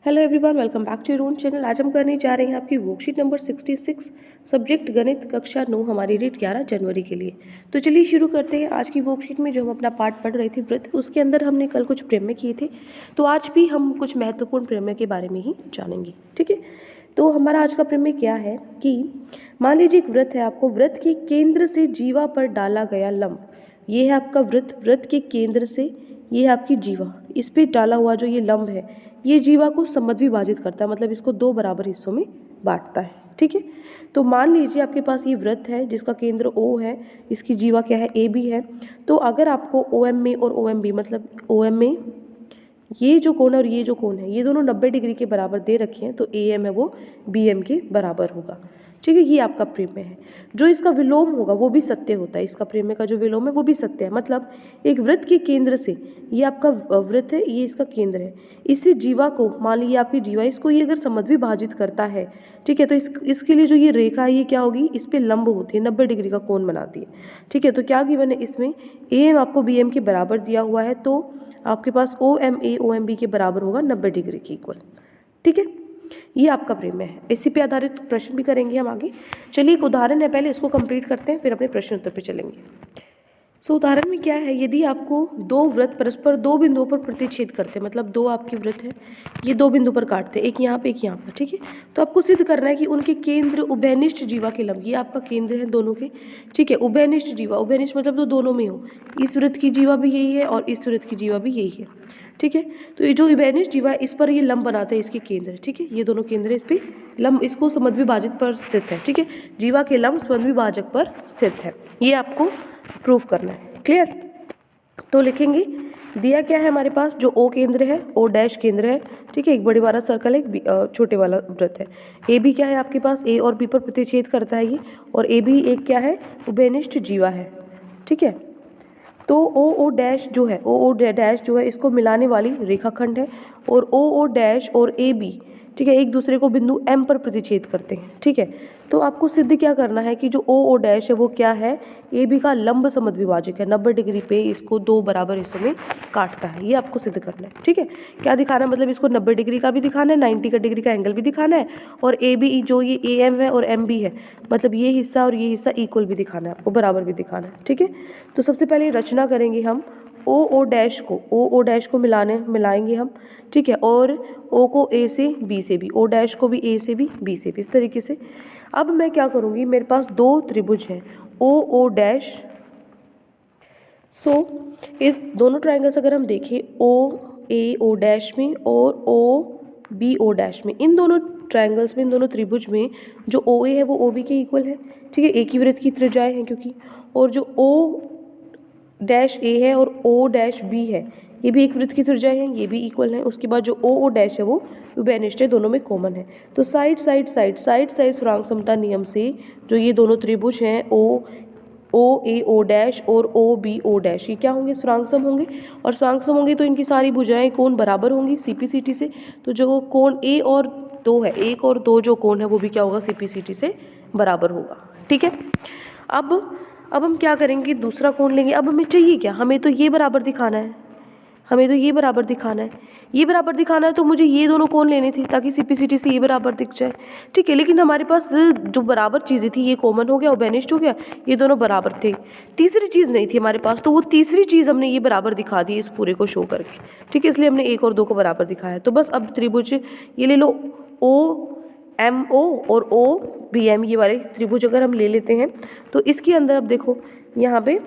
Hello everyone, welcome back to your own channel. आज हम करने जा रहे हैं आपकी वर्कशीट नंबर 66, सब्जेक्ट गणित, कक्षा 9, हमारी डेट 11 जनवरी के लिए। तो चलिए शुरू करते हैं। आज की वर्कशीट में जो हम अपना पार्ट पढ़ रहे थे वृत्त, उसके अंदर हमने कल कुछ प्रमेय किए थे, तो आज भी हम कुछ महत्वपूर्ण प्रमेय के बारे में ही जानेंगे। ठीक है, तो हमारा आज का प्रमेय क्या है कि मान लीजिए एक वृत्त है, आपको वृत्त के केंद्र से जीवा पर डाला गया लंब, ये है आपका वृत्त, वृत्त के केंद्र से ये है आपकी जीवा, इस पर डाला हुआ जो ये लंब है ये जीवा को समद्विभाजित करता है, मतलब इसको दो बराबर हिस्सों में बांटता है। ठीक है, तो मान लीजिए आपके पास ये वृत्त है जिसका केंद्र O है, इसकी जीवा क्या है, AB है। तो अगर आपको OM में और OMB, मतलब OM में ये जो कोण है और ये जो कोण है, ये दोनों 90 डिग्री के बराबर दे रखे हैं, तो AM है वो BM के बराबर होगा। ठीक है, ये आपका प्रमेय है। जो इसका विलोम होगा वो भी सत्य होता है, इसका प्रमेय का जो विलोम है वो भी सत्य है। मतलब एक वृत्त के केंद्र से, ये आपका वृत्त है, ये इसका केंद्र है, इससे जीवा को, मान लीजिए आपकी जीवा, इसको ये अगर समद्विभाजित करता है, ठीक है, तो इसके लिए जो ये रेखा है ये क्या होगी, इस पर लंब होती है, 90 डिग्री का कोण बनाती है। ठीक है, तो क्या गिवन है इसमें, AM आपको BM के बराबर दिया हुआ है, तो आपके पास OMA OMB के बराबर होगा 90 डिग्री के इक्वल। ठीक है, ये आपका प्रमेय है। इसी पे आधारित प्रश्न भी करेंगे हम आगे। चलिए एक उदाहरण है, पहले इसको कंप्लीट करते हैं, फिर अपने प्रश्न उत्तर पे चलेंगे। सो उदाहरण में क्या है, यदि आपको दो वृत्त परस्पर दो बिंदुओं पर प्रतिच्छेद करते हैं, मतलब दो आपके वृत्त हैं, ये दो बिंदु पर काटते हैं, एक यहाँ पे एक यहाँ पर। ठीक है, तो आपको सिद्ध करना है कि उनके केंद्र उभयनिष्ठ जीवा के लंब, ये आपका केंद्र है दोनों के। ठीक है, उभयनिष्ठ जीवा, उभयनिष्ठ मतलब तो दोनों में हो, इस वृत्त की जीवा भी यही है और इस वृत्त की जीवा भी यही है। ठीक है, तो ये जो उभयनिष्ठ जीवा है, इस पर ये लंब बनाते हैं, इसके केंद्र। ठीक है, ये दोनों केंद्र है, इस पे लंब, इसको समद्विभाजित पर स्थित है। ठीक है, जीवा के लंब समद्विभाजक पर स्थित है, ये आपको प्रूव करना है। क्लियर, तो लिखेंगे, दिया क्या है हमारे पास, जो O केंद्र है, O डैश केंद्र है। ठीक है, एक बड़ी वाला सर्कल है, एक छोटे वाला वृत्त है। AB क्या है आपके पास, A और B पर प्रतिच्छेद करता है ये, और AB एक क्या है, उभयनिष्ठ जीवा है। ठीक है, तो OO डैश जो है, OO डैश जो है, इसको मिलाने वाली रेखाखंड है, और OO डैश और AB, ठीक है, एक दूसरे को बिंदु M पर प्रतिच्छेद करते हैं। ठीक है, तो आपको सिद्ध क्या करना है कि जो OO डैश है वो क्या है, AB का लंब समद्विभाजक है, 90 डिग्री पे इसको दो बराबर हिस्सों में काटता है, ये आपको सिद्ध करना है। ठीक है, क्या दिखाना है, मतलब इसको 90 डिग्री का भी दिखाना है, 90 का डिग्री का एंगल भी दिखाना है, और AB जो ये AM है और MB है, मतलब ये हिस्सा और ये हिस्सा इक्वल भी दिखाना है आपको, बराबर भी दिखाना है। ठीक है, तो सबसे पहले रचना करेंगे हम, OO डैश को मिलाएंगे हम। ठीक है, और O को A से B से भी, O डैश को भी A से भी B से भी, इस तरीके से। अब मैं क्या करूँगी, मेरे पास दो त्रिभुज हैं, OO डैश। सो ये दोनों ट्रायंगल्स अगर हम देखें, OA O डैश में और OB O डैश में, इन दोनों ट्रायंगल्स में, इन दोनों त्रिभुज में जो OA है वो OB के इक्वल है। ठीक है, एक ही वृत्त की त्रिज्याएं हैं क्योंकि, और जो O डैश A है और O डैश B है, ये भी एक वृत्त की त्रिज्याएं हैं, ये भी इक्वल हैं। उसके बाद जो OO डैश है वो उभयनिष्ठ है, दोनों में कॉमन है। तो साइड साइड सुरांग समता नियम से जो ये दोनों त्रिभुज हैं, OA O डैश और OB O डैश, ये क्या होंगे, सुरांग सम होंगे, और सुरांग सम होंगे तो इनकी सारी भुजाएं कोण बराबर होंगी CP/CT से। तो जो कोण A और 2 है, 1 और 2 जो कोण है वो भी क्या होगा, CP/CT से बराबर होगा। ठीक है, अब हम क्या करेंगे, दूसरा कोण लेंगे। अब हमें चाहिए क्या, हमें तो ये बराबर दिखाना है, ये बराबर दिखाना है, तो मुझे ये दोनों कोण लेने थे ताकि CP/CT से ये बराबर दिख जाए। ठीक है, लेकिन हमारे पास जो बराबर चीज़ें थी, ये कॉमन हो गया, उभयनिष्ठ हो गया, ये दोनों बराबर थे, तीसरी चीज़ नहीं थी हमारे पास, तो वो तीसरी चीज़ हमने ये बराबर दिखा दी इस पूरे को शो करके। ठीक है, इसलिए हमने 1 और 2 को बराबर दिखाया। तो बस अब त्रिभुज ये ले लो, OMO और OBM, ये वाले त्रिभुज अगर हम ले लेते हैं, तो इसके अंदर अब देखो, यहाँ पे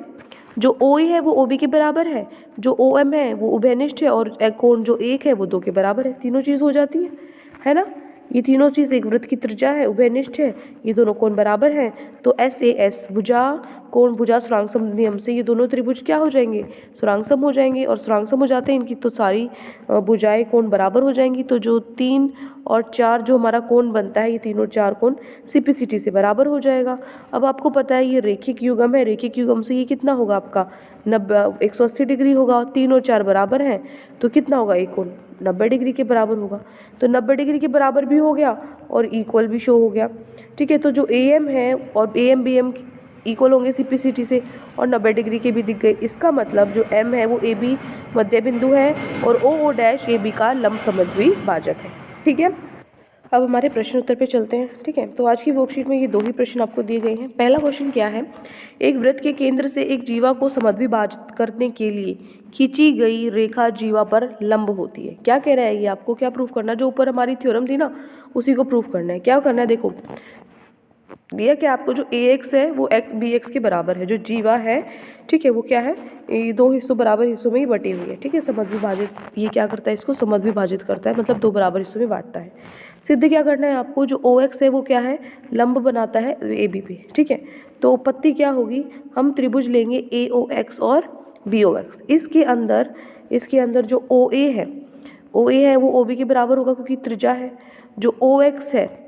जो OA है वो OB के बराबर है, जो OM है वो उभयनिष्ठ है, और कोण जो 1 है वो 2 के बराबर है। तीनों चीज़ हो जाती है ना, ये तीनों चीज़, एक वृत्त की त्रिज्या है, उभयनिष्ठ है, ये दोनों कोण बराबर हैं, तो SAS भुजा कोण भुजा सुरांग नियम से ये दोनों त्रिभुज क्या हो जाएंगे, सुरांग सम हो जाएंगे, और सुरांग सम हो जाते हैं इनकी तो सारी भुजाएं कोण बराबर हो जाएंगी। तो जो 3 और 4 जो हमारा कोण बनता है, ये 3 और 4 कोण CP/CT से बराबर हो जाएगा। अब आपको पता है ये रेखिक युग्म है, रेखिक युग्म से ये कितना होगा आपका 180 डिग्री होगा, 3 और 4 बराबर हैं, तो कितना होगा, एक कोण 90 डिग्री के बराबर होगा। तो 90 डिग्री के बराबर भी हो गया और इक्वल भी शो हो गया। ठीक है, तो जो AM है और AM BM इक्वल होंगे CP/CT से, और 90 डिग्री के भी दिख गए। इसका मतलब जो M है वो AB मध्य बिंदु है, और OO डैश AB का लंब समद्विभाजक है। ठीक है, अब हमारे प्रश्न उत्तर पे चलते हैं। ठीक है, तो आज की वर्कशीट में ये 2 ही प्रश्न आपको दिए गए हैं। पहला क्वेश्चन क्या है, एक वृत्त के केंद्र से एक जीवा को समद्विभाजित करने के लिए खींची गई रेखा जीवा पर लंब होती है। क्या कह रहा है ये, आपको क्या प्रूफ करना है, जो ऊपर हमारी थ्योरम थी ना उसी को प्रूफ करना है। क्या करना है, देखो दिया कि आपको जो ax है वो x bx के बराबर है, जो जीवा है ठीक है वो क्या है, ये 2 हिस्सों बराबर हिस्सों में ही बटी हुई है। ठीक है, समद्विभाजित ये क्या करता है, इसको समद्विभाजित करता है, मतलब 2 बराबर हिस्सों में बांटता है। सिद्ध क्या करना है आपको, जो OX है वो क्या है, लंब बनाता है AB पे। ठीक है, तो उपपत्ति क्या होगी, हम त्रिभुज लेंगे AOX और BOX। इसके अंदर जो OA है वो OB के बराबर होगा क्योंकि त्रिज्या है। जो OX है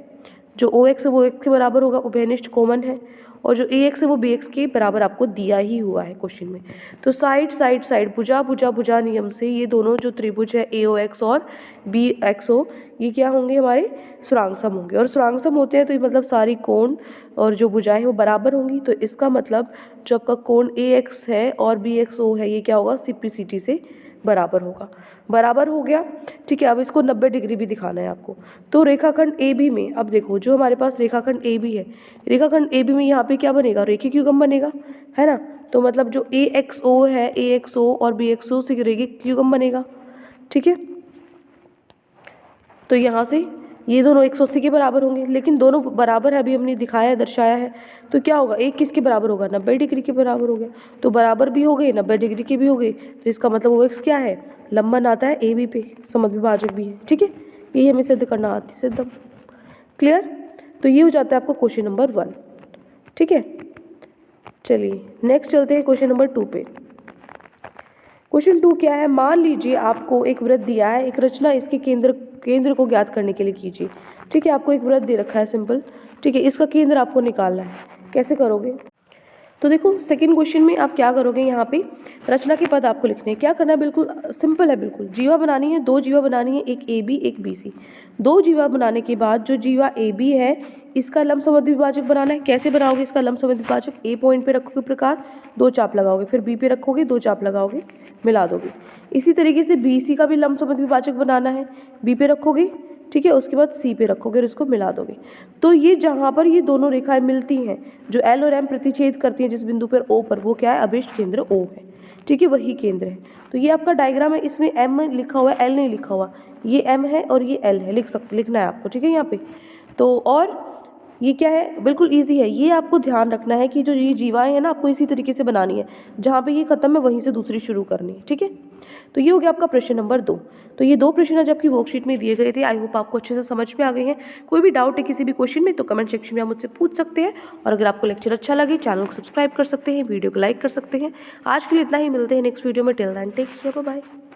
वो x के बराबर होगा, उभयनिष्ठ कॉमन है। और जो AX है वो BX के बराबर आपको दिया ही हुआ है क्वेश्चन में। तो साइड भुजा नियम से ये दोनों जो त्रिभुज है AOX और BXO ये क्या होंगे, हमारे सुरांगसम होंगे। और सुरांगसम होते हैं तो ये मतलब सारी कोण और जो भुजाएं वो बराबर होंगी। तो इसका मतलब जो आपका कोण AX है और BXO है ये क्या होगा, CPCT से बराबर होगा। बराबर हो गया। ठीक है, अब इसको 90 डिग्री भी दिखाना है आपको। तो रेखाखंड AB में, अब देखो जो हमारे पास रेखाखंड AB है, रेखाखंड AB में यहाँ पे क्या बनेगा, रेखीय युग्म बनेगा, है ना। तो मतलब जो AXO है, AXO और BXO से रेखीय युग्म बनेगा। ठीक है, तो यहाँ से ये दोनों 180 के बराबर होंगे, लेकिन दोनों बराबर है, अभी हमने दिखाया दर्शाया है। तो क्या होगा, एक किसके बराबर होगा, 90 डिग्री के बराबर हो गया। तो बराबर भी हो गए, 90 डिग्री के भी हो गए। तो इसका मतलब वो एक्स क्या है, लंबन आता है AB पे, समद्विभाजक भी है। ठीक है, यही हमें सिद्ध करना आती है, सिद्धम। क्लियर, तो ये हो जाता है आपको क्वेश्चन नंबर 1। ठीक है, चलिए नेक्स्ट चलते हैं क्वेश्चन नंबर 2 पे। क्वेश्चन 2 क्या है, मान लीजिए आपको एक वृत्त दिया है, एक रचना इसके केंद्र को ज्ञात करने के लिए कीजिए। ठीक है, आपको एक वृत्त दे रखा है सिंपल। ठीक है, इसका केंद्र आपको निकालना है, कैसे करोगे। तो देखो सेकंड क्वेश्चन में आप क्या करोगे, यहाँ पे रचना के पद आपको लिखने हैं। क्या करना है, बिल्कुल सिंपल है, बिल्कुल जीवा बनानी है, 2 जीवा बनानी है, एक AB एक BC। 2 जीवा बनाने के बाद जो जीवा AB है इसका लंब समद्विभाजक बनाना है। कैसे बनाओगे इसका लंब समद्विभाजक, A पॉइंट पे रखोगे प्रकार, 2 चाप लगाओगे, फिर B पे रखोगे, 2 चाप लगाओगे, मिला दोगे। इसी तरीके से BC का भी लंब समद्विभाजक बनाना है, B पे रखोगे, ठीक है, उसके बाद C पे रखोगे और इसको मिला दोगे। तो ये जहाँ पर ये दोनों रेखाएं मिलती हैं, जो L और M प्रतिच्छेद करती हैं जिस बिंदु पर O पर, वो क्या है, अभिष्ट केंद्र O है। ठीक है, वही केंद्र है। तो ये आपका डायग्राम है, इसमें M लिखा हुआ है, L नहीं लिखा हुआ, ये M है और ये L है, लिखना है आपको। ठीक है, यहाँ पे तो और ये क्या है, बिल्कुल इजी है। ये आपको ध्यान रखना है कि जो ये जीवाएं हैं ना आपको इसी तरीके से बनानी है, जहाँ पे ये खत्म है वहीं से दूसरी शुरू करनी है। ठीक है, तो ये हो गया आपका प्रश्न नंबर 2। तो ये 2 प्रश्न आज आपकी वर्कशीट में दिए गए थे। आई होप आपको अच्छे से समझ में आ गए हैं। कोई भी डाउट है किसी भी क्वेश्चन में तो कमेंट सेक्शन में आप मुझसे पूछ सकते हैं। और अगर आपको लेक्चर अच्छा लगे चैनल को सब्सक्राइब कर सकते हैं, वीडियो को लाइक कर सकते हैं। आज के लिए इतना ही, मिलते हैं नेक्स्ट वीडियो में। Till then take care, bye bye.